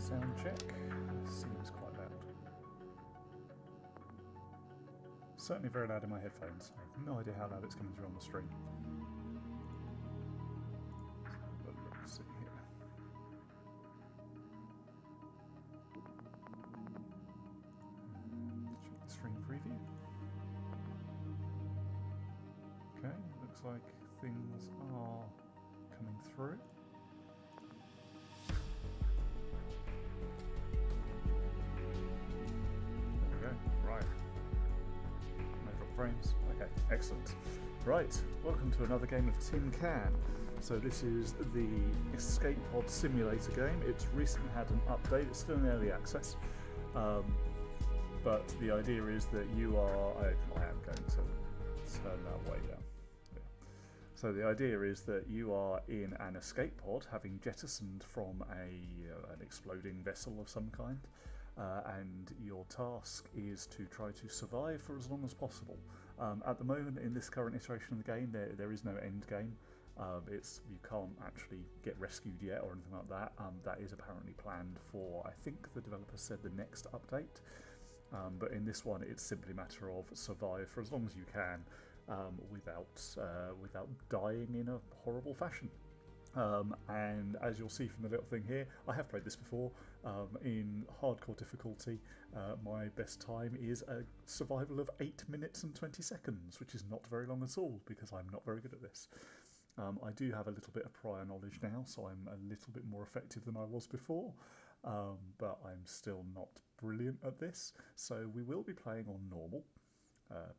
Sound check. Seems quite loud. Certainly very loud in my headphones. I have no idea how loud it's coming through on the stream. Let's see here. Check the stream preview. Okay, looks like things are coming through. Right. No drop frames. Okay, excellent. Right, welcome to another game of Tin Can. So this is the Escape Pod Simulator game. It's recently had an update. It's still in early access. But the idea is that you are... I am going to turn that way down. Yeah. So the idea is that you are in an escape pod, having jettisoned from an exploding vessel of some kind. And your task is to try to survive for as long as possible. At the moment, in this current iteration of the game, there is no end game. You can't actually get rescued yet or anything like that. That is apparently planned for, I think the developer said, the next update. But in this one, it's simply a matter of survive for as long as you can without dying in a horrible fashion. And as you'll see from the little thing here, I have played this before. In hardcore difficulty, my best time is a survival of 8 minutes and 20 seconds, which is not very long at all because I'm not very good at this. I do have a little bit of prior knowledge now, so I'm a little bit more effective than I was before, but I'm still not brilliant at this. So we will be playing on normal.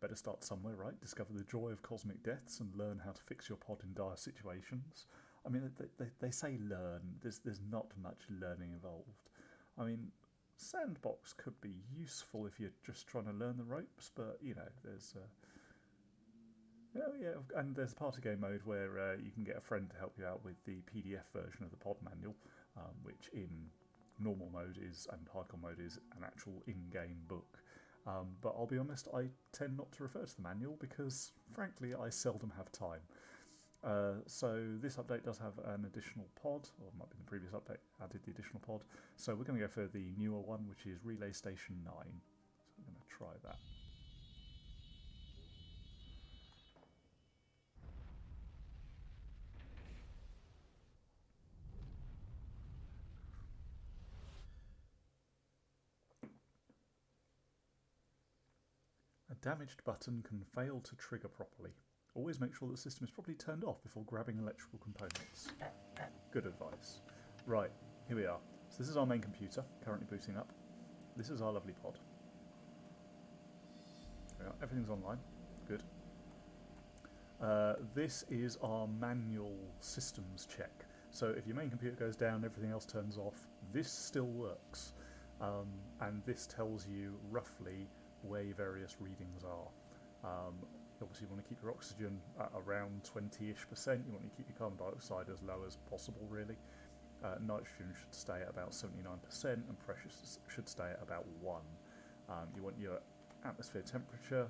Better start somewhere, right? Discover the joy of cosmic deaths and learn how to fix your pod in dire situations. I mean, they say learn. There's not much learning involved. I mean, Sandbox could be useful if you're just trying to learn the ropes, but you know, there's and there's a party game mode where you can get a friend to help you out with the PDF version of the pod manual, which in normal mode is and hardcore mode is an actual in-game book. But I'll be honest, I tend not to refer to the manual because, frankly, I seldom have time. So this update does have an additional pod, or it might be the previous update added the additional pod. So we're going to go for the newer one, which is Relay Station 9. So I'm going to try that. A damaged button can fail to trigger properly. Always make sure the system is properly turned off before grabbing electrical components. Good advice. Right, here we are. So this is our main computer, currently booting up. This is our lovely pod. There we are. Everything's online. Good. This is our manual systems check. So if your main computer goes down, everything else turns off, this still works. And this tells you roughly where your various readings are. Obviously you want to keep your oxygen at around 20-ish%, you want to keep your carbon dioxide as low as possible really. Nitrogen should stay at about 79% and pressure should stay at about 1. You want your atmosphere temperature,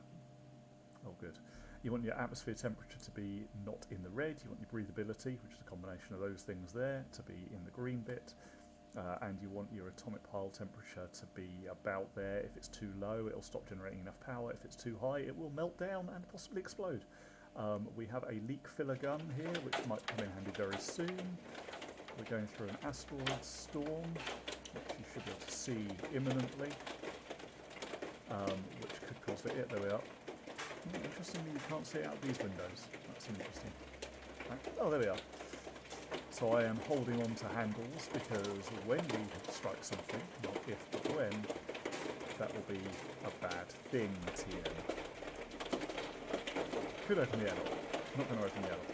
oh good, you want your atmosphere temperature to be not in the red, you want your breathability, which is a combination of those things there, to be in the green bit. And you want your atomic pile temperature to be about there. If it's too low, it'll stop generating enough power. If it's too high, it will melt down and possibly explode. We have a leak filler gun here, which might come in handy very soon. We're going through an asteroid storm, which you should be able to see imminently, which could cause the... Yeah, there we are. Interestingly, you can't see it out these windows. That's interesting. Right. Oh, there we are. So I am holding on to handles because when we strike something, not if but when, that will be a bad thing, TM. Could open the airlock. Not going to open the airlock.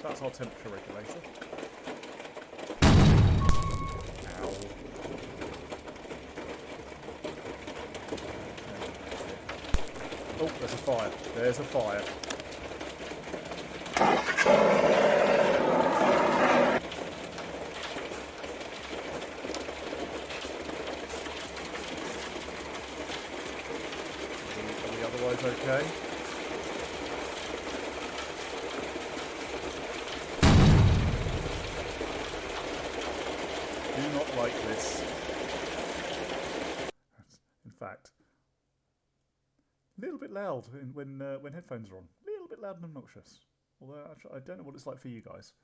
That's our temperature regulator. Ow. Oh, there's a fire. There's a fire. Okay. Do not like this. A little bit loud when headphones are on. A little bit loud and obnoxious. Although actually, I don't know what it's like for you guys.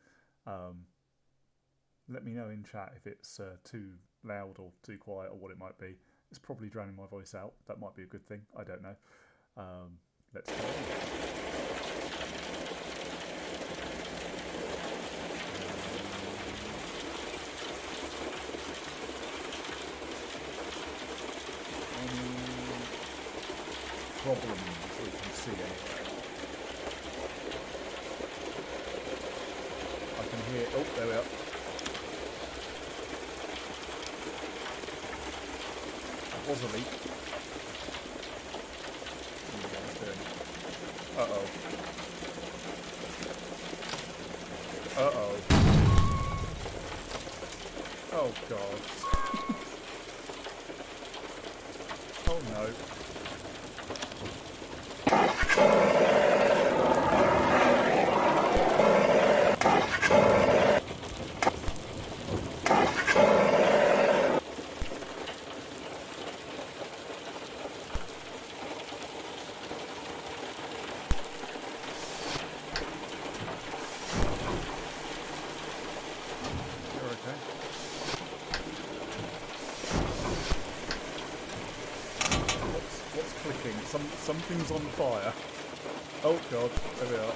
Let me know in chat if it's too loud or too quiet or what it might be. It's probably drowning my voice out. That might be a good thing. I don't know. Let's go. Problems we can see anyway. I can hear. Oh, there we are. That was a leak. Uh-oh. Uh-oh. Oh, God. Oh, no. Something's on fire. Oh God, there we are.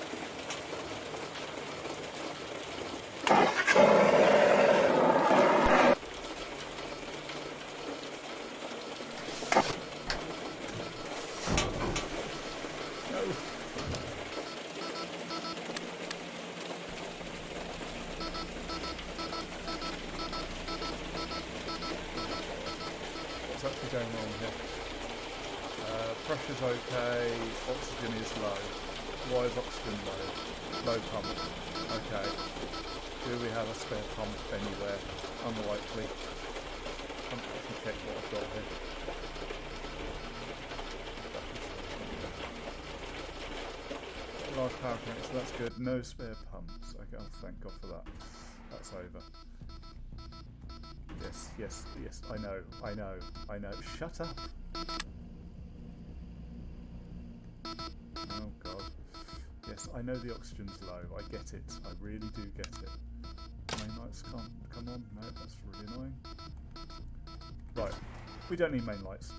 No. What's actually going on here? Pressure's okay, oxygen is low. Why is oxygen low? Low pump. Okay. Do we have a spare pump anywhere? Unlikely. Let me check what I've got here. Large power connector, so that's good. No spare pumps. Okay, oh, thank God for that. That's over. Yes, yes, yes, I know. Shut up! Oh God. Yes, I know the oxygen's low. I get it. I really do get it. Main lights can't come on. No, that's really annoying. Right. We don't need main lights.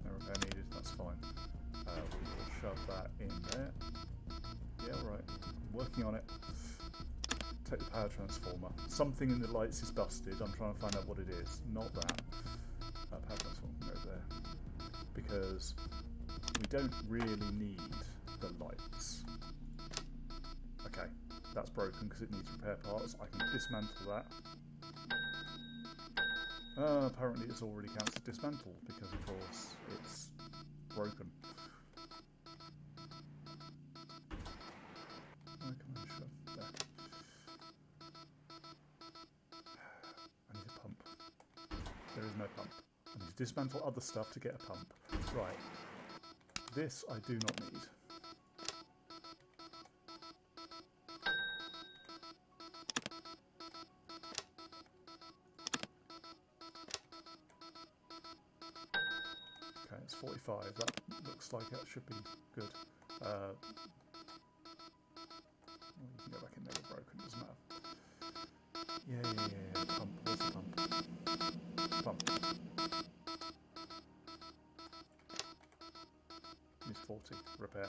No repair needed. That's fine. We will shove that in there. Yeah, all right. Working on it. Take the power transformer. Something in the lights is busted. I'm trying to find out what it is. Not that. Power transformer can go there. Because we don't really need the lights. Okay, that's broken because it needs repair parts. I can dismantle that. Apparently it's already counts as dismantled because of course it's broken. Oh, come on, shove that. I need a pump. There is no pump. I need to dismantle other stuff to get a pump. Right. This I do not need. Okay, it's 45. That looks like that should be good. Well, you can go back in there with broken, doesn't matter. Yeah. Pump. Where's the pump? Pump. Needs 40. Repair.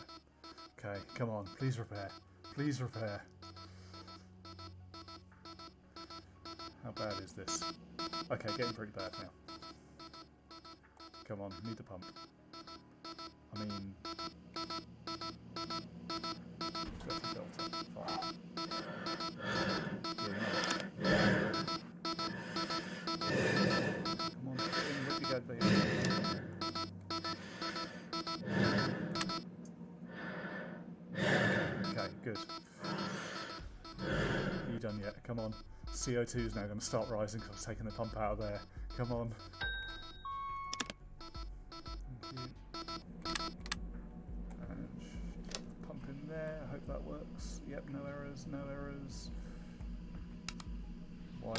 Okay, come on. Please repair. Please repair. How bad is this? Okay, getting pretty bad now. Come on, need the pump. I mean... Delta. Fine. Come on, get in, dead baby. Okay, good. Are you done yet? Come on. CO2 is now going to start rising because I've taken the pump out of there. Come on. Thank you. And pump in there. I hope that works. Yep, no errors, no errors. Why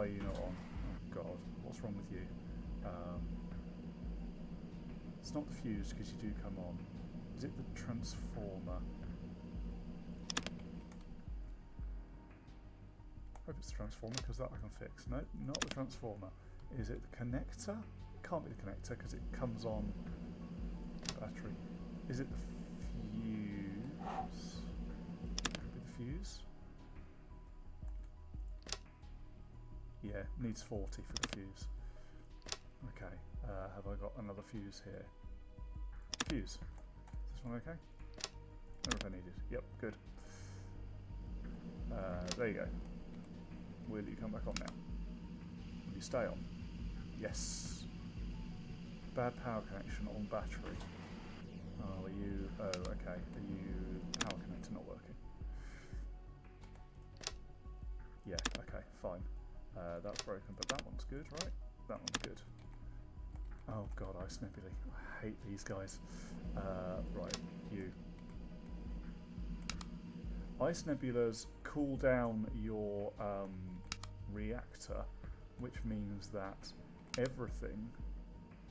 are you not on? Oh God. what's wrong with you? It's not the fuse, because you do come on. Is it the transformer? I hope it's the transformer, because that I can fix. No, not the transformer. Is it the connector? It can't be the connector, because it comes on battery. Is it the fuse? Could be the fuse? Yeah, needs 40 for the fuse. Okay, have I got another fuse here? Fuse. Is this one okay? Or if I needed. Yep, good. There you go. Will you come back on now? Will you stay on? Yes. Bad power connection on battery. Oh, are you... Oh, okay. Are you... Power connector not working? Yeah, okay, fine. That's broken, but that one's good, right? That one's good. Oh god, Ice Nebulae. I hate these guys. Right, you. Ice Nebulas cool down your reactor, which means that everything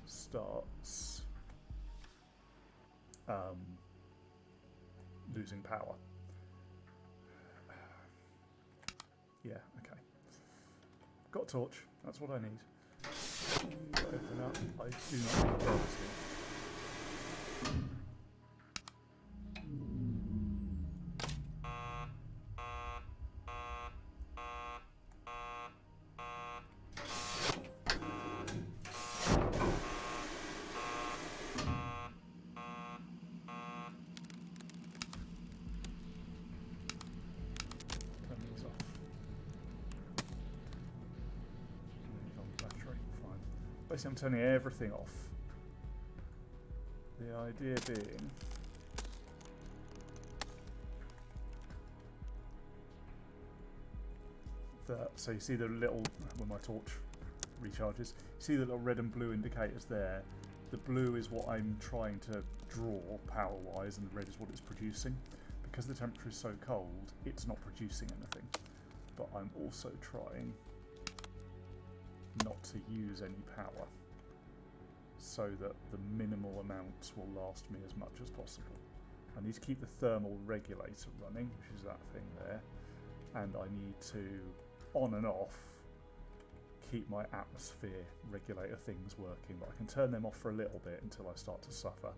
starts losing power. Yeah, okay. Got a torch, that's what I need. Open up, I do not need gravity. Turn these off. These on battery, fine. Basically I'm turning everything off. The idea being that, so you see the little, when my torch recharges, you see the little red and blue indicators there. The blue is what I'm trying to draw power-wise, and the red is what it's producing. Because the temperature is so cold, it's not producing anything. But I'm also trying not to use any power, so that the minimal amounts will last me as much as possible. I need to keep the thermal regulator running, which is that thing there, and I need to, on and off, keep my atmosphere regulator things working, but I can turn them off for a little bit until I start to suffer,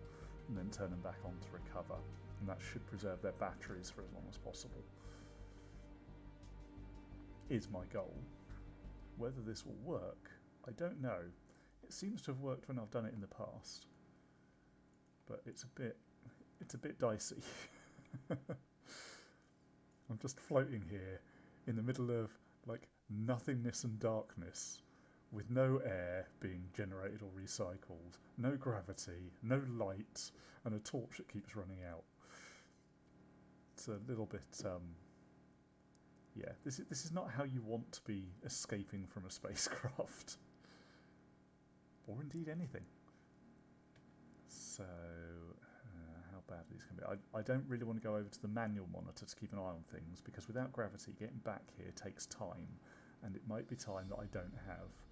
and then turn them back on to recover, and that should preserve their batteries for as long as possible. Is my goal. Whether this will work, I don't know. It seems to have worked when I've done it in the past, but it's a bit dicey. I'm just floating here in the middle of like nothingness and darkness, with no air being generated or recycled, no gravity, no light, and a torch that keeps running out. It's a little bit yeah, this is not how you want to be escaping from a spacecraft. Or indeed anything. So, how bad these can be. I don't really want to go over to the manual monitor to keep an eye on things, because without gravity, getting back here takes time, and it might be time that I don't have.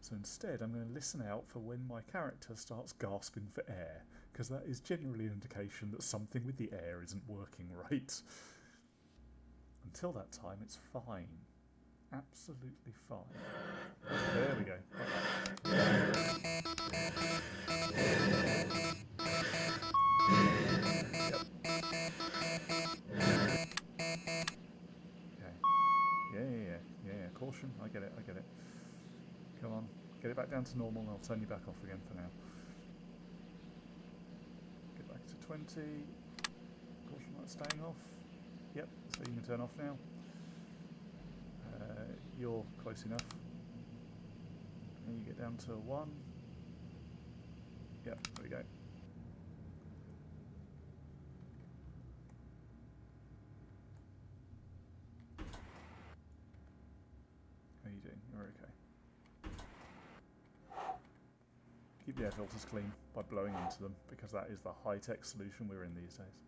So instead, I'm going to listen out for when my character starts gasping for air, because that is generally an indication that something with the air isn't working right. Until that time, it's fine. Absolutely fine. There we go. Yep. Okay. Yeah. Caution. I get it. Come on. Get it back down to normal and I'll turn you back off again for now. Get back to 20. Caution light staying off. Yep, so you can turn off now. You're close enough. And you get down to 1. Yep, there we go. How are you doing? You're okay. Keep the air filters clean by blowing into them, because that is the high-tech solution we're in these days.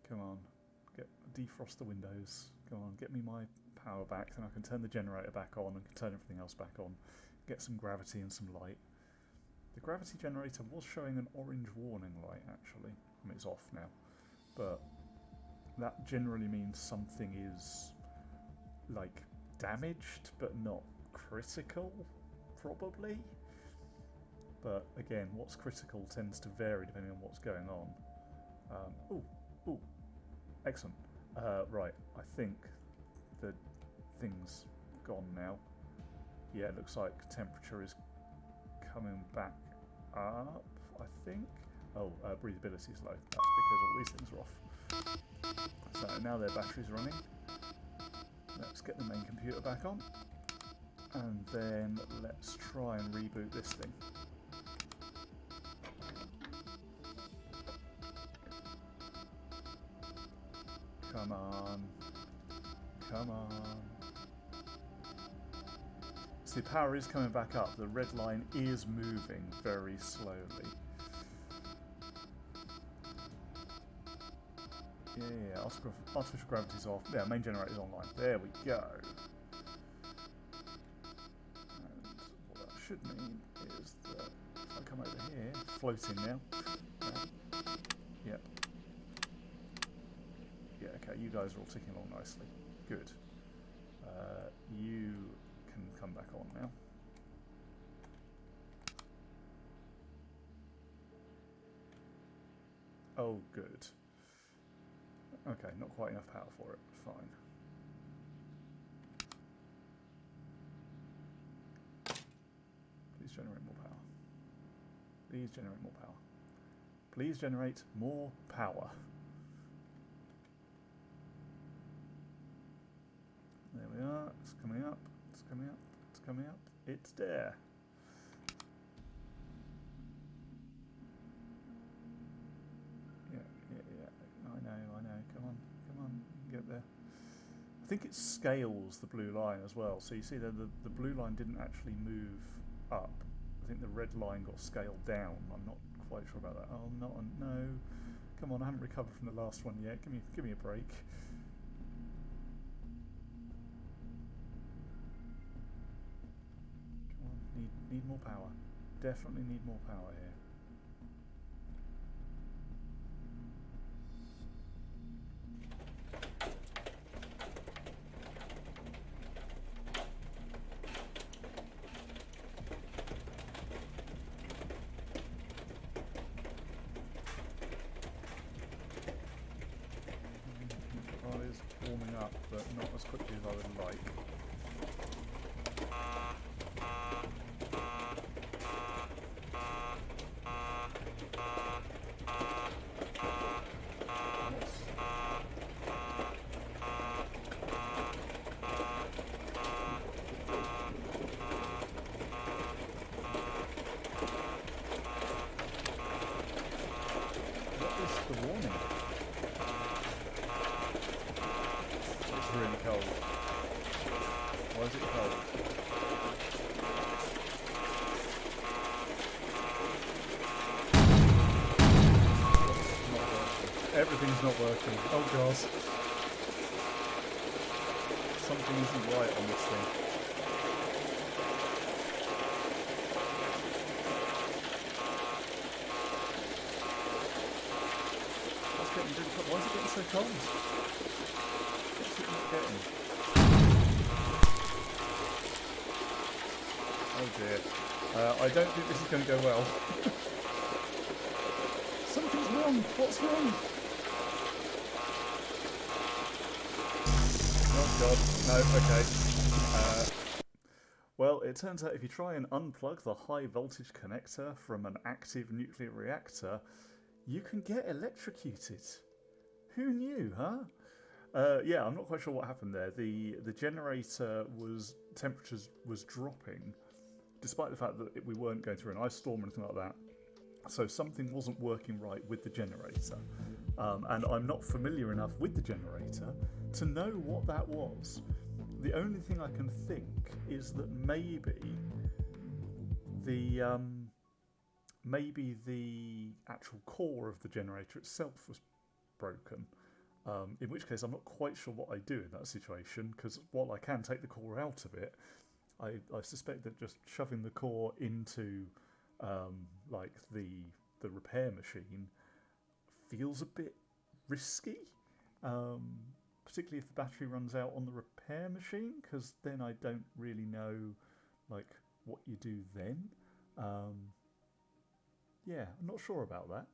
Come on, defrost the windows. Go on, get me my power back, then I can turn the generator back on and can turn everything else back on. Get some gravity and some light. The gravity generator was showing an orange warning light, actually. I mean, it's off now. But that generally means something is, like, damaged, but not critical, probably. But, again, what's critical tends to vary depending on what's going on. Ooh, excellent. Right, I think the thing's gone now. Yeah, it looks like temperature is coming back up, I think. Oh, breathability is low. That's because all these things are off. So now their battery's running. Let's get the main computer back on. And then let's try and reboot this thing. Come on. Come on. See, power is coming back up. The red line is moving very slowly. Yeah, artificial gravity's off. Yeah, main generator's online. There we go. And what that should mean is that if I come over here, floating now. Yep. Yeah, okay, you guys are all ticking along nicely. Good. You can come back on now. Oh, good. Okay, not quite enough power for it. Fine. Please generate more power. Please generate more power. Please generate more power. There we are. It's coming up. It's coming up. It's coming up. It's there. Yeah. I know. Come on. You can get there. I think it scales the blue line as well. So you see that the blue line didn't actually move up. I think the red line got scaled down. I'm not quite sure about that. Oh, no. Come on, I haven't recovered from the last one yet. Give me a break. Come on, need more power. Definitely need more power here. Is warming up, but not as quickly as I would like. What is the warning? Really cold. Why is it cold? Not working. Everything's not working. Oh god. Something isn't right on this thing. That's getting really cold. Why is it getting so cold? Oh dear. I don't think this is going to go well. Something's wrong. What's wrong? Oh god. No, okay. Well, it turns out if you try and unplug the high voltage connector from an active nuclear reactor, you can get electrocuted. Who knew, huh? Yeah, I'm not quite sure what happened there. The generator temperatures was dropping, despite the fact that we weren't going through an ice storm or anything like that. So something wasn't working right with the generator. And I'm not familiar enough with the generator to know what that was. The only thing I can think is that maybe the actual core of the generator itself was broken. In which case I'm not quite sure what I do in that situation, because while I can take the core out of it, I suspect that just shoving the core into like the repair machine feels a bit risky, particularly if the battery runs out on the repair machine, because then I don't really know like what you do then. Yeah, I'm not sure about that.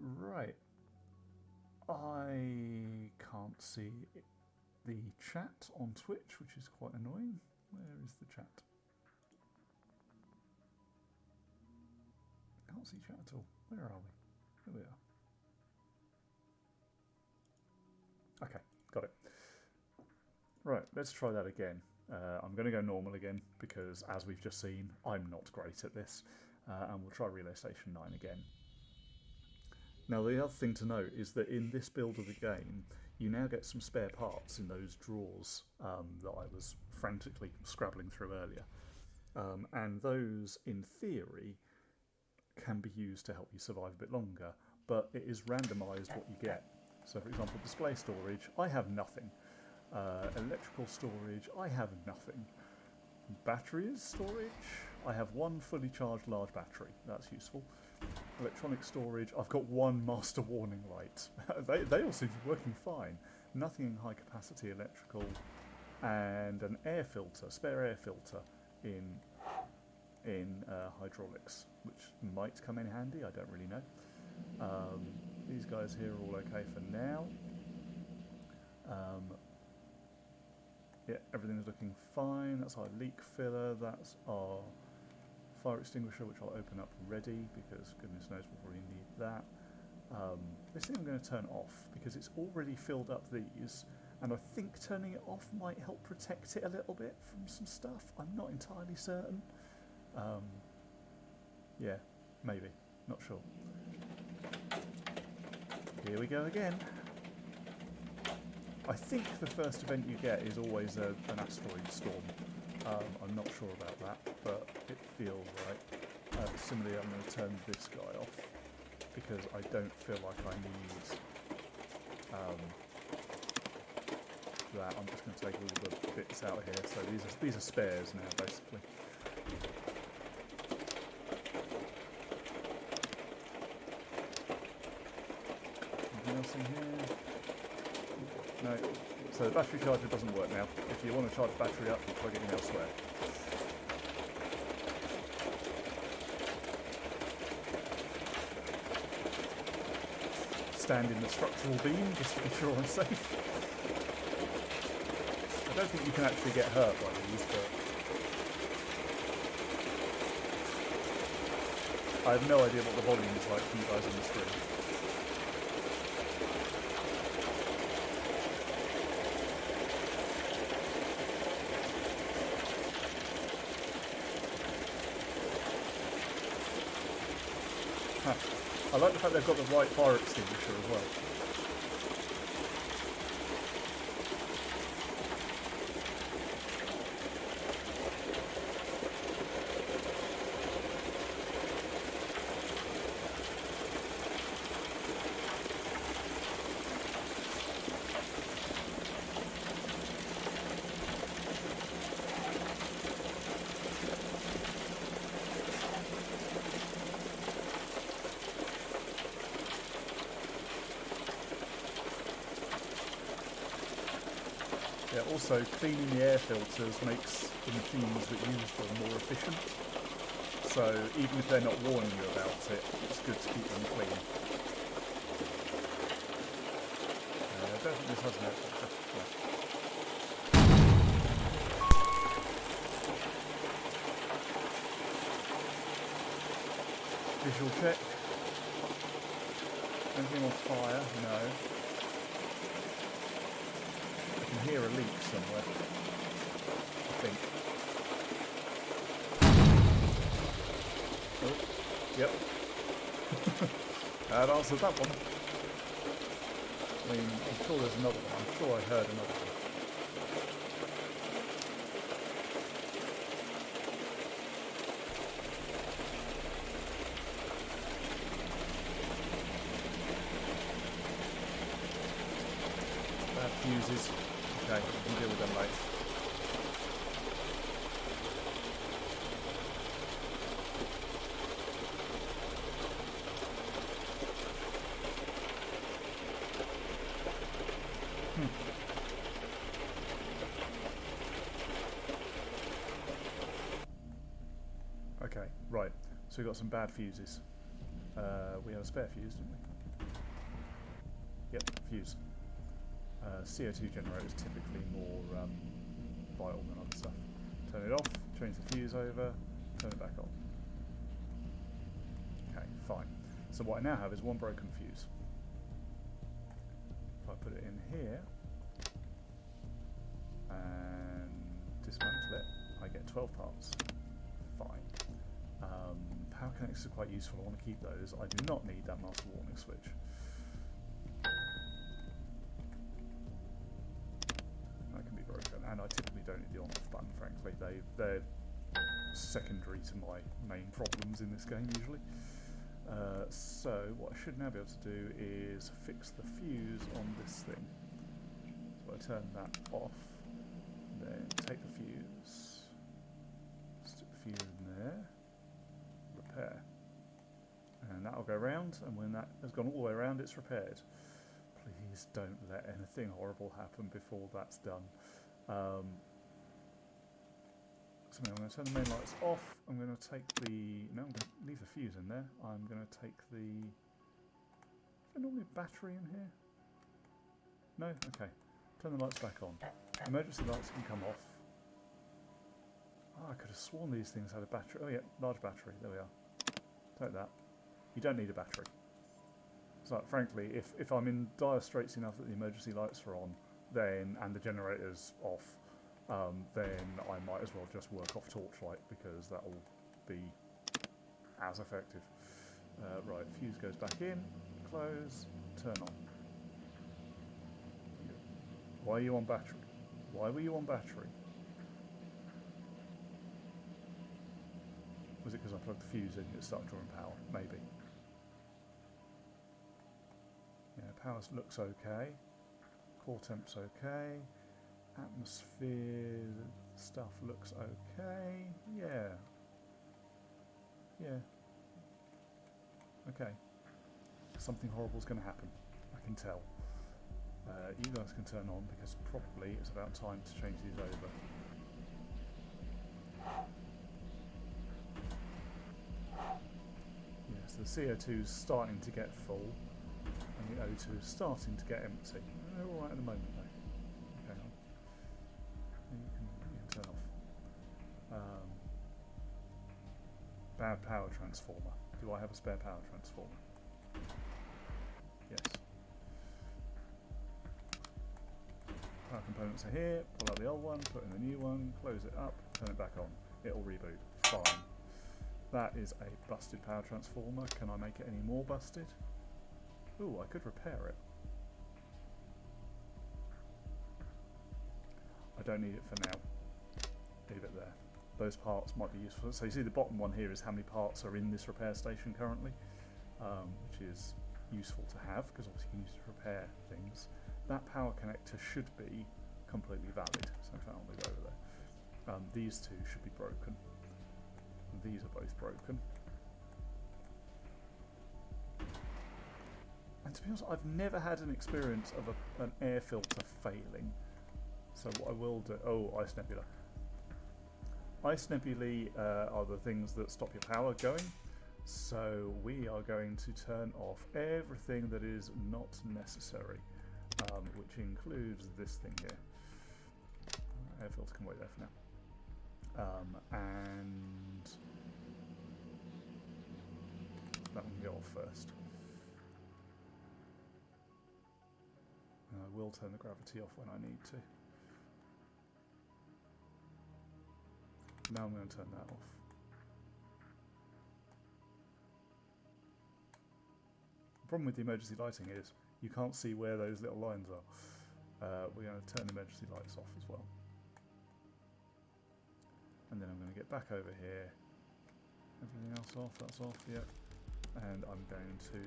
Right. I can't see the chat on Twitch, which is quite annoying. Where is the chat? Can't see chat at all. Where are we? Here we are. Okay, got it. Right, let's try that again. I'm going to go normal again because, as we've just seen, I'm not great at this. And we'll try Relay Station 9 again. Now, the other thing to note is that in this build of the game, you now get some spare parts in those drawers that I was frantically scrabbling through earlier. And those, in theory, can be used to help you survive a bit longer, but it is randomised what you get. So, for example, display storage, I have nothing. Electrical storage, I have nothing. Batteries storage, I have one fully charged large battery, that's useful. Electronic storage, I've got one master warning light. they all seem to be working fine. Nothing in high capacity electrical, and an air filter, spare air filter in hydraulics, which might come in handy, I don't really know. These guys here are all okay for now. Yeah, everything's looking fine. That's our leak filler, that's our fire extinguisher, which I'll open up ready, because goodness knows we'll probably need that. This thing I'm going to turn off, because it's already filled up these, and I think turning it off might help protect it a little bit from some stuff. I'm not entirely certain. Yeah, maybe. Not sure. Here we go again. I think the first event you get is always an asteroid storm. I'm not sure about that, but it feels right. Similarly, I'm going to turn this guy off, because I don't feel like I need that. I'm just going to take all the bits out of here. So these are spares now, basically. Anything else in here? No. So the battery charger doesn't work now. If you want to charge the battery up, you plug it in elsewhere. Stand in the structural beam just to be sure I'm safe. I don't think you can actually get hurt by these, but I have no idea what the volume is like for you guys on the screen. I like the fact they've got the right fire extinguisher as well. Yeah, also cleaning the air filters makes the machines that use them more efficient. So even if they're not warning you about it, it's good to keep them clean. I don't think this has an air filter. Yeah. Visual check. Anything on fire? No. I can hear a leak somewhere, I think. Oh, yep. That answered that one. I mean, I'm sure there's another one. I'm sure I heard another one. fuses. Okay, we can deal with them later. Okay, right. So we've got some bad fuses. We have a spare fuse, didn't we? Yep, fuse. CO2 generator is typically more vital than other stuff. Turn it off, change the fuse over, turn it back on. Okay, fine. So what I now have is one broken fuse. If I put it in here and dismantle it, I get 12 parts. Fine. Power connectors are quite useful. I want to keep those. I do not need that master warning switch. That can be broken, and I typically don't need the on-off button, frankly. They're secondary to my main problems in this game, usually. So what I should now be able to do is fix the fuse on this thing. So I turn that off, then take the fuse, stick the fuse in there, repair. And that'll go round, and when that has gone all the way around, it's repaired. Please don't let anything horrible happen before that's done. So I'm going to turn the main lights off. I'm going to take the... No, I'm going to leave the fuse in there. I'm going to take the... Is there normally a battery in here? No? Okay. Turn the lights back on. Emergency lights can come off. Oh, I could have sworn these things had a battery. Oh yeah, large battery. There we are. Take that. You don't need a battery. So, frankly, if I'm in dire straits enough that the emergency lights are on, then and the generator's off, then I might as well just work off torchlight, because that'll be as effective. Right, fuse goes back in, close, turn on. Why are you on battery? Why were you on battery? Was it because I plugged the fuse in and it started drawing power? Maybe. Yeah, power looks okay. Core temp's okay. Atmosphere stuff looks okay. Yeah. Yeah. Okay. Something horrible's going to happen. I can tell. You guys can turn on, because probably it's about time to change these over. Yes, the CO2 is starting to get full, and the O2 is starting to get empty. They're all right at the moment, though. Okay, you can turn off. Bad power transformer. Do I have a spare power transformer? Yes. Power components are here. Pull out the old one, put in the new one, close it up, turn it back on. It'll reboot. Fine. That is a busted power transformer. Can I make it any more busted? Ooh, I could repair it. I don't need it for now. Leave it there. Those parts might be useful. So you see the bottom one here is how many parts are in this repair station currently, which is useful to have, because obviously you can use it to repair things. That power connector should be completely valid, so in fact I'll move over there. These two should be broken. These are both broken. And to be honest, I've never had an experience of an air filter failing. So what I will do... Oh, ice nebula. Ice nebulae are the things that stop your power going. So we are going to turn off everything that is not necessary, which includes this thing here. Air filter can wait there for now. And that one can go off first. And I will turn the gravity off when I need to. Now I'm going to turn that off. The problem with the emergency lighting is you can't see where those little lines are. We're going to turn the emergency lights off as well. And then I'm going to get back over here. Everything else off, that's off, yep. And I'm going to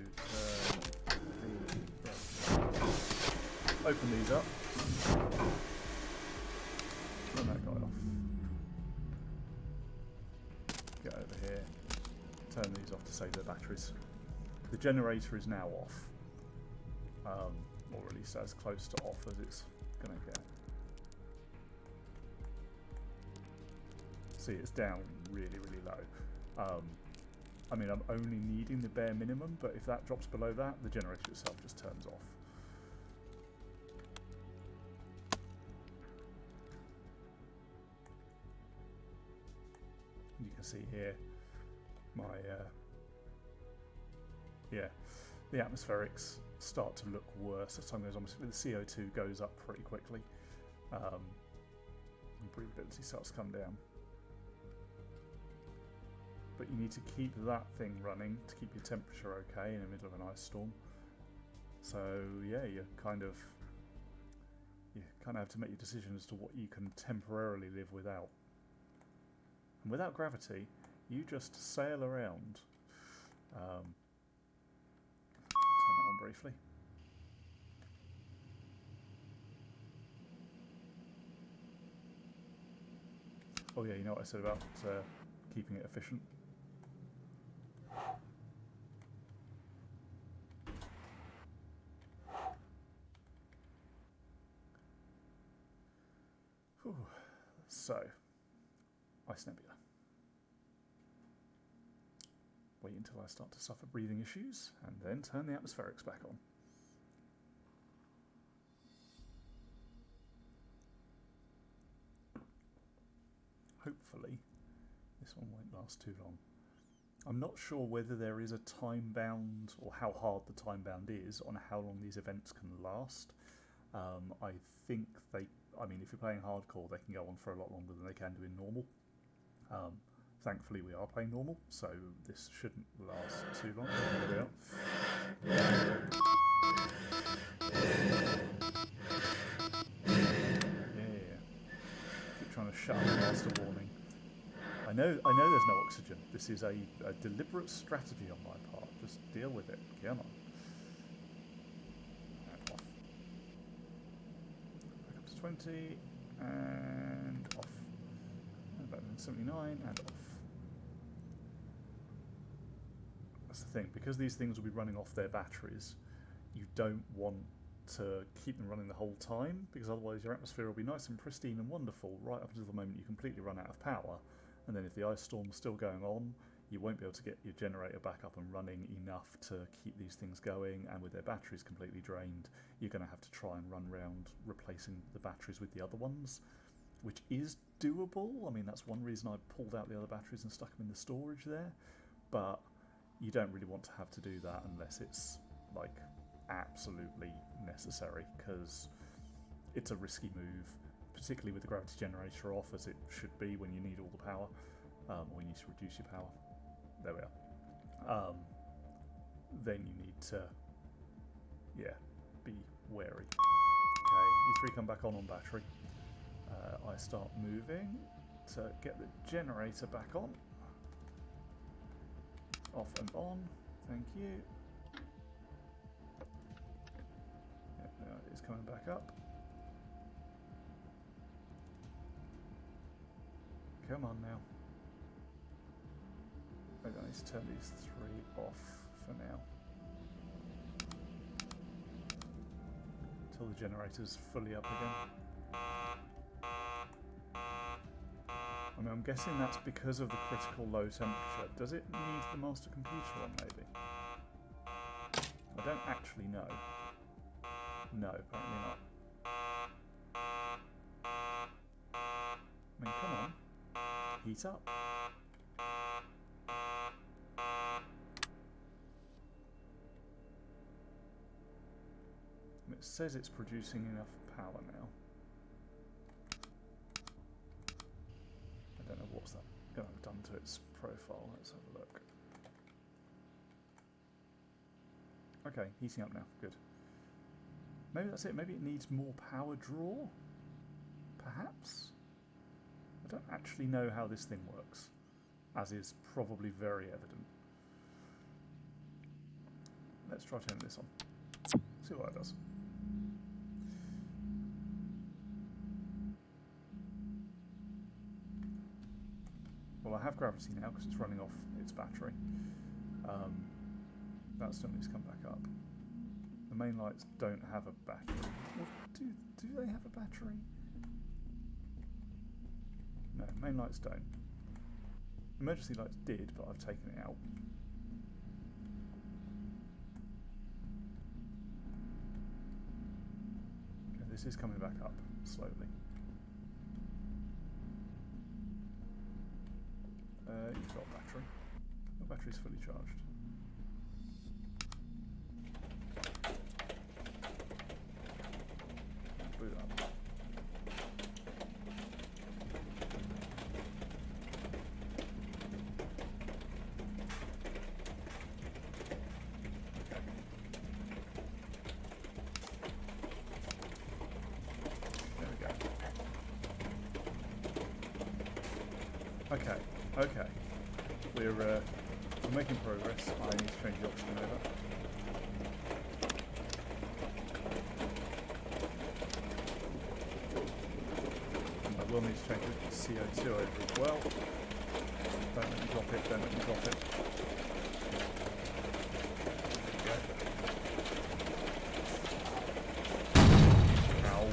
turn the... open these up. Turn that guy off. Get over here. Turn these off to save their batteries. The generator is now off. Or at least as close to off as it's going to get. See, it's down really, really low. I mean, I'm only needing the bare minimum, but if that drops below that, the generator itself just turns off. You can see here my yeah, the atmospherics start to look worse as time goes on. The CO2 goes up pretty quickly, and breathability starts to come down. But you need to keep that thing running to keep your temperature okay in the middle of an ice storm. So yeah, you kind of have to make your decision as to what you can temporarily live without. And without gravity, you just sail around. Turn that on briefly. Oh yeah, you know what I said about keeping it efficient? Whew. So, Ice Nebula. Wait until I start to suffer breathing issues, and then turn the atmospherics back on. Hopefully, this one won't last too long. I'm not sure whether there is a time bound, or how hard the time bound is, on how long these events can last. I think I mean, if you're playing hardcore, they can go on for a lot longer than they can do in normal. Thankfully, we are playing normal, so this shouldn't last too long. There we are. Yeah. Keep trying to shut up the master warning. I know there's no oxygen. This is a deliberate strategy on my part. Just deal with it. Come on. And off. Back up to 20 and off. And back to 79 and off. That's the thing. Because these things will be running off their batteries, you don't want to keep them running the whole time, because otherwise your atmosphere will be nice and pristine and wonderful right up until the moment you completely run out of power. And then if the ice storm's still going on, you won't be able to get your generator back up and running enough to keep these things going, and with their batteries completely drained, you're going to have to try and run around replacing the batteries with the other ones, which is doable. I mean, that's one reason I pulled out the other batteries and stuck them in the storage there, but you don't really want to have to do that unless it's like absolutely necessary, because it's a risky move, particularly with the gravity generator off, as it should be when you need all the power, or you need to reduce your power. There we are. Then you need to, yeah, be wary. Okay, E3 come back on battery. I start moving to get the generator back on. Off and on. Thank you. Yep, now it is coming back up. Come on now. Maybe I need to turn these three off for now. Until the generator's fully up again. I mean, I'm guessing that's because of the critical low temperature. Does it need the master computer on, maybe? I don't actually know. No, apparently not. I mean, come on. Heat up. It says it's producing enough power now. I don't know what's that going to have done to its profile. Let's have a look. Okay, heating up now. Good. Maybe that's it. Maybe it needs more power draw? Perhaps? I don't actually know how this thing works, as is probably very evident. Let's try turning this on. See what that does. Well, I have gravity now because it's running off its battery. That still needs to come back up. The main lights don't have a battery. Well, do they have a battery? No, main lights don't. Emergency lights did, but I've taken it out. Okay, this is coming back up slowly. You've got a battery. The battery's fully charged. Boot up. Okay, okay. We're making progress. I need to change the oxygen over. And I will need to change the CO2 over as well. Don't let me drop it, don't let me drop it. There we go. Ow.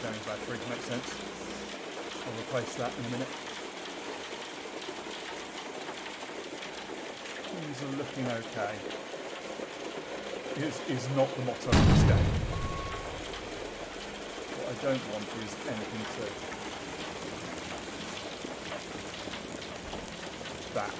Damage battery, makes sense. I'll replace that in a minute. Things are looking okay. Is not the motto of this game. What I don't want is anything to that.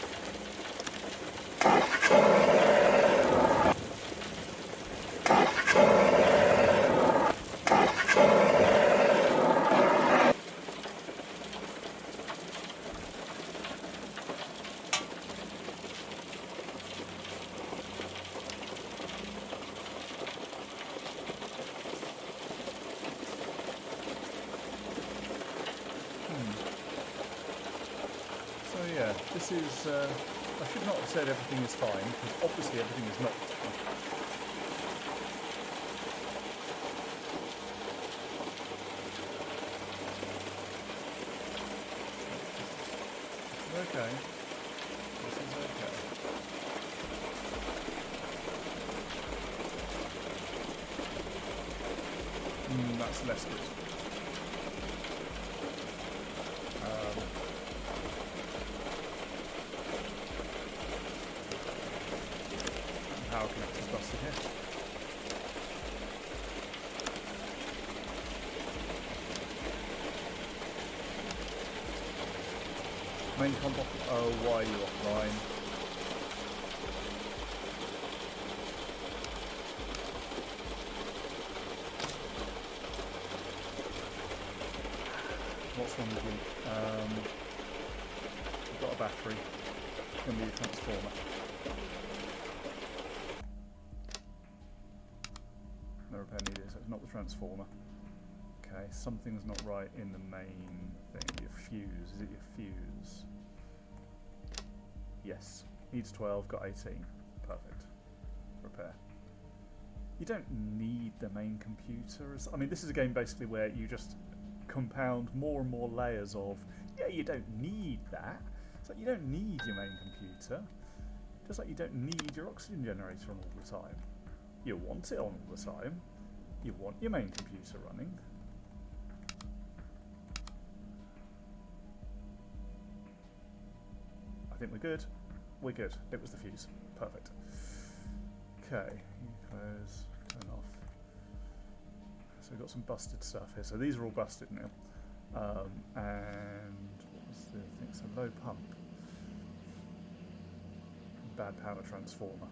So yeah, this is, I should not have said everything is fine, because obviously everything is not fine. Okay. This is okay. That's less good. Power connector's busted here. Main comp off. Oh, why are you offline? What's wrong with you? I've got a battery. It's going to be a transformer. No repair needed, so it's not the transformer. Okay, something's not right in the main thing. Your fuse. Is it your fuse? Yes. Needs 12, got 18. Perfect. Repair. You don't need the main computer. I mean, this is a game basically where you just compound more and more layers of, yeah, you don't need that. It's like you don't need your main computer. Just like you don't need your oxygen generator on all the time. You want it on all the time. You want your main computer running. I think we're good. We're good. It was the fuse. Perfect. Okay. Close. Turn off. So we've got some busted stuff here. So these are all busted now. And what was the thing? So low pump. Bad power transformer.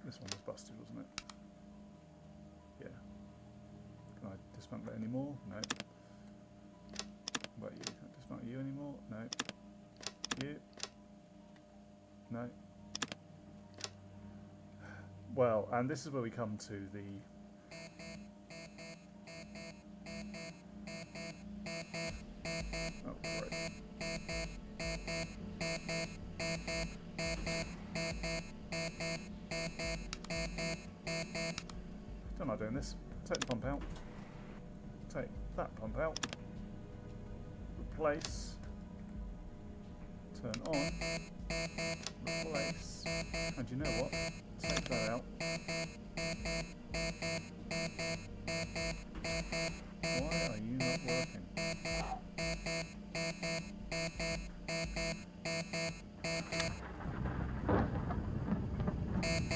This one was busted, wasn't it? Yeah. Can I dismantle it anymore? No. What about you? Can I dismantle you anymore? No. you. No. Well, and this is where we come to the... Oh, great. Don't mind doing this. Take the pump out. Take that pump out. Replace. Turn on. Replace. And you know what? Take that out. Why are you not working?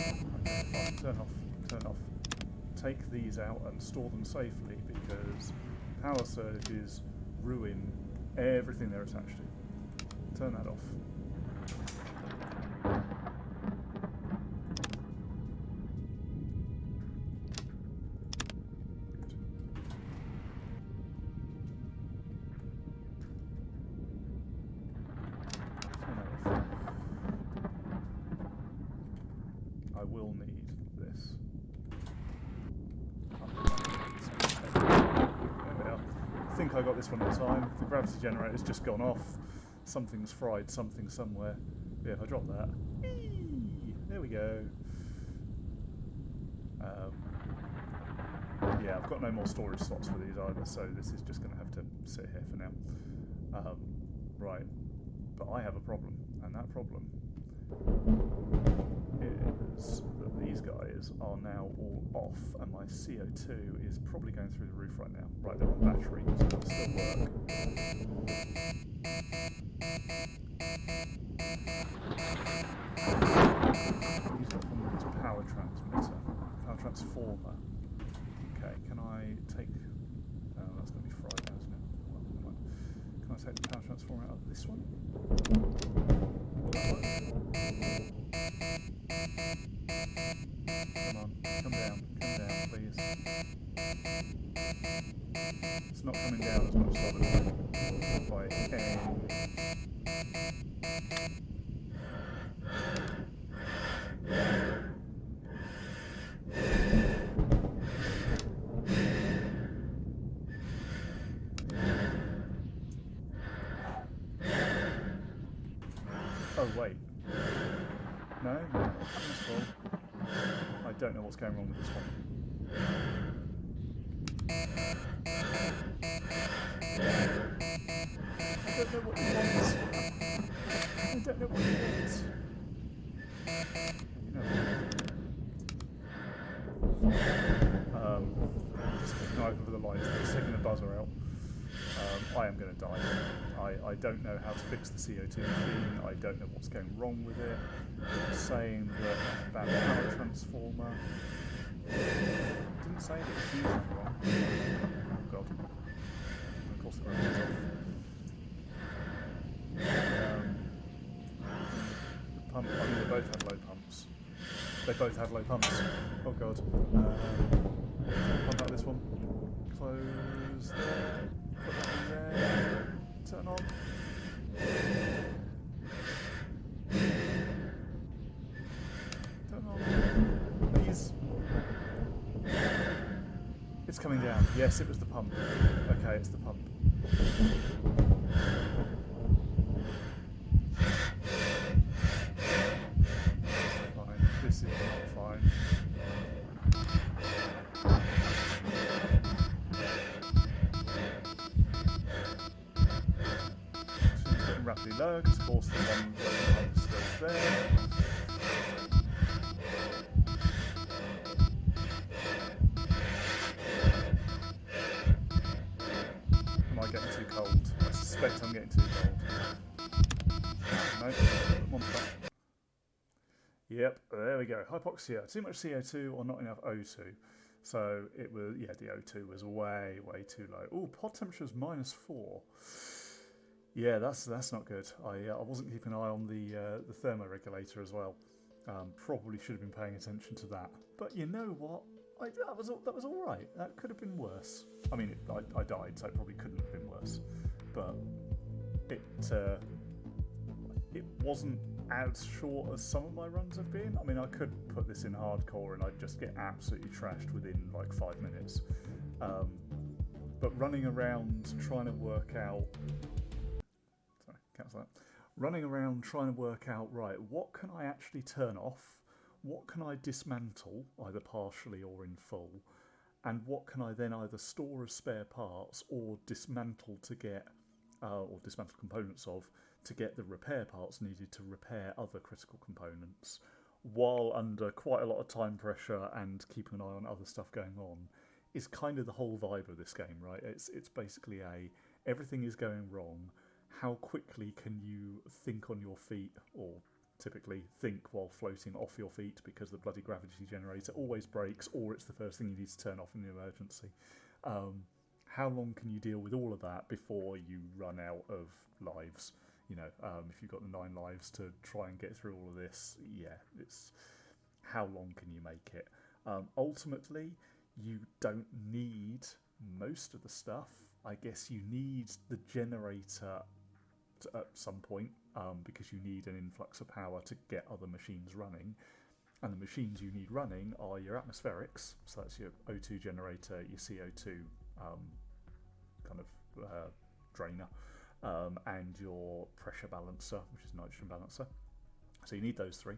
Okay, fine. Turn off. Turn off. Take these out and store them safely because power surges ruin everything they're attached to. Turn that off. I will need this. There we are. I think I got this one in time. The gravity generator's just gone off. Something's fried something somewhere. Yeah, if I drop that. Whee! There we go. Yeah, I've got no more storage slots for these either, so this is just going to have to sit here for now. Right. But I have a problem, and that problem is that these guys are now all off, and my CO2 is probably going through the roof right now. Right, they're on battery, so it'll still work. These are from this power transmitter, power transformer. Okay, can I take... Oh, that's going to be fried now, isn't it? Well, never mind. Can I take the power transformer out of this one? Come on, come down, please. It's not coming down as much as I would like. By Oh wait. No, that's full. I don't know what's going wrong with this one. I don't know what he wants. I don't know what he wants. You know. Just keep an eye over the lights. Just taking the buzzer out. I am going to die. I don't know how to fix the CO2 machine. I don't know what's going wrong with it. It's saying that power transformer didn't say that the fuse was wrong. Oh god. Of course the battery's off. The pump, I mean they both had low pumps. They both had low pumps. Oh god. Pump out this one. Close there. Put that in there. Turn on. Turn on. Please. It's coming down. Yes, it was the pump. Okay, it's the pump. Fine. This is not fine. Rapidly lower because of course the one pump is still there. Am I getting too cold? I suspect I'm getting too cold. No, one back. Yep, there we go. Hypoxia. Too much CO2 or not enough O2. So it was, yeah, the O2 was way too low. Oh, pod temperature is -4. Yeah, that's not good. I wasn't keeping an eye on the thermoregulator as well. Probably should have been paying attention to that. But you know what? That was all right. That could have been worse. I mean, I died, so it probably couldn't have been worse. But it it wasn't as short as some of my runs have been. I mean, I could put this in hardcore and I'd just get absolutely trashed within like 5 minutes. But running around trying to work out... Sorry, cancel that. Running around trying to work out, right, what can I actually turn off? What can I dismantle, either partially or in full? And what can I then either store as spare parts or dismantle to get, or dismantle components of, to get the repair parts needed to repair other critical components, while under quite a lot of time pressure and keeping an eye on other stuff going on, is kind of the whole vibe of this game, right? It's basically everything is going wrong. How quickly can you think on your feet, or typically think while floating off your feet, because the bloody gravity generator always breaks, or it's the first thing you need to turn off in an emergency. How long can you deal with all of that before you run out of lives? You know, if you've got the 9 lives to try and get through all of this, yeah, it's how long can you make it? Ultimately, you don't need most of the stuff. I guess you need the generator at some point, because you need an influx of power to get other machines running. And the machines you need running are your atmospherics, so that's your O2 generator, your CO2 kind of drainer, and your pressure balancer, which is nitrogen balancer. So you need those 3.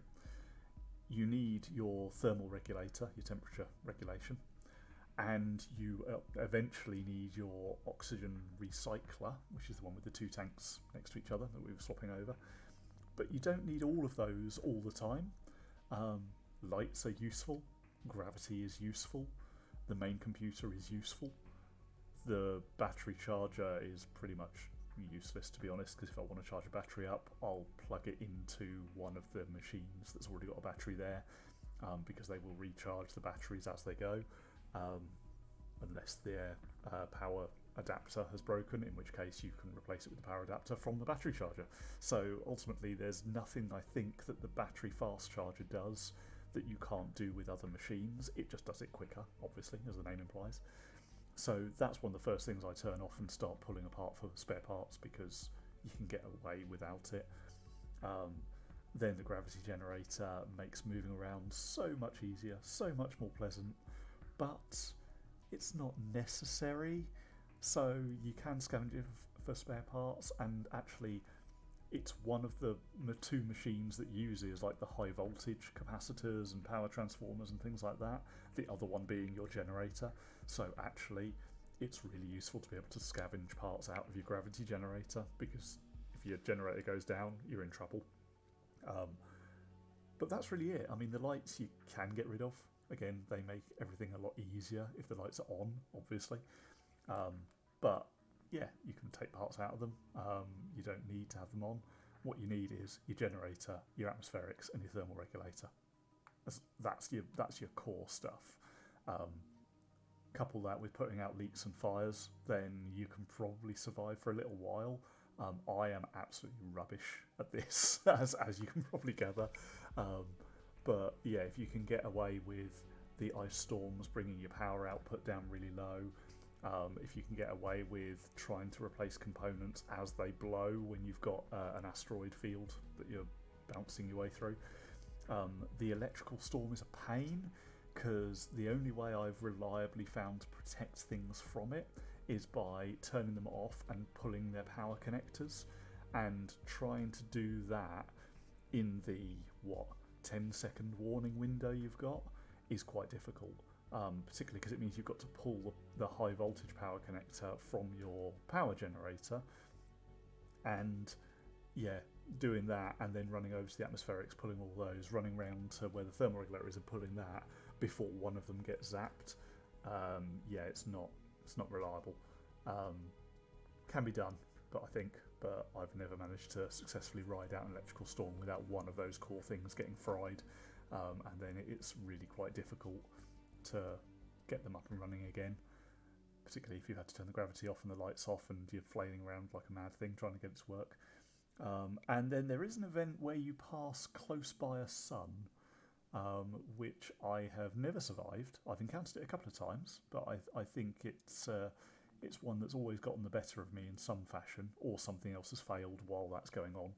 You need your thermal regulator, your temperature regulation, and you eventually need your oxygen recycler, which is the one with the 2 tanks next to each other that we were swapping over. But you don't need all of those all the time. Lights are useful, gravity is useful, the main computer is useful. The battery charger is pretty much useless, to be honest, because if I want to charge a battery up, I'll plug it into one of the machines that's already got a battery there, because they will recharge the batteries as they go. Unless their power adapter has broken, in which case you can replace it with the power adapter from the battery charger. So ultimately there's nothing, I think, that the battery fast charger does that you can't do with other machines. It just does it quicker, obviously, as the name implies. So that's one of the first things I turn off and start pulling apart for spare parts, because you can get away without it. Then the gravity generator makes moving around so much easier, so much more pleasant, but it's not necessary. So you can scavenge for spare parts, and actually it's one of the 2 machines that uses like the high voltage capacitors and power transformers and things like that, the other one being your generator. So actually it's really useful to be able to scavenge parts out of your gravity generator, because if your generator goes down, you're in trouble. But that's really it. I mean, the lights you can get rid of. Again, they make everything a lot easier if the lights are on, obviously. But yeah, you can take parts out of them. You don't need to have them on. What you need is your generator, your atmospherics, and your thermal regulator. That's your core stuff. Couple that with putting out leaks and fires, then you can probably survive for a little while. I am absolutely rubbish at this, as you can probably gather. But yeah, if you can get away with the ice storms bringing your power output down really low, if you can get away with trying to replace components as they blow when you've got an asteroid field that you're bouncing your way through, the electrical storm is a pain, because the only way I've reliably found to protect things from it is by turning them off and pulling their power connectors, and trying to do that in the 10-second warning window you've got is quite difficult, particularly because it means you've got to pull the high voltage power connector from your power generator, and yeah, doing that and then running over to the atmospherics, pulling all those, running around to where the thermal regulator is and pulling that before one of them gets zapped. Yeah, it's not reliable. Can be done, but I've never managed to successfully ride out an electrical storm without one of those core things getting fried, and then it's really quite difficult to get them up and running again, particularly if you've had to turn the gravity off and the lights off and you're flailing around like a mad thing trying to get it to work. And then there is an event where you pass close by a sun, which I have never survived. I've encountered it a couple of times, but I think it's one that's always gotten the better of me in some fashion, or something else has failed while that's going on.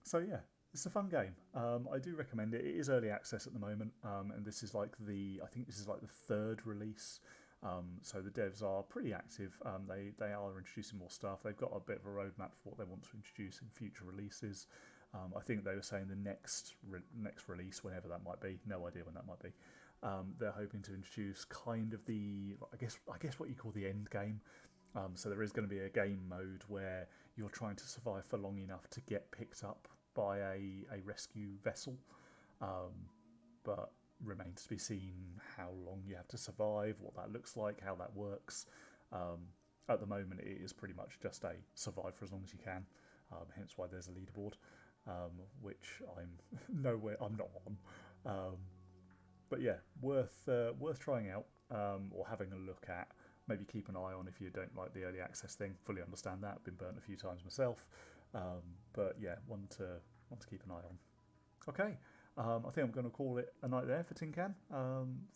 So yeah, it's a fun game. I do recommend it. It is early access at the moment, and this is like I think this is like the third release. So the devs are pretty active. They are introducing more stuff. They've got a bit of a roadmap for what they want to introduce in future releases. I think they were saying the next release, whenever that might be, no idea when that might be. They're hoping to introduce kind of I guess what you call the end game. So there is going to be a game mode where you're trying to survive for long enough to get picked up by a rescue vessel, but remains to be seen how long you have to survive, what that looks like, how that works. At the moment, it is pretty much just a survive for as long as you can. Hence why there's a leaderboard, which I'm I'm not on. But yeah, worth trying out, or having a look at. Maybe keep an eye on if you don't like the early access thing. Fully understand that. Been burnt a few times myself. But yeah, one to keep an eye on. Okay, I think I'm going to call it a night there for Tin Can.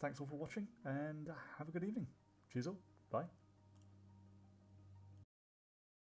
Thanks all for watching, and have a good evening. Cheers all. Bye.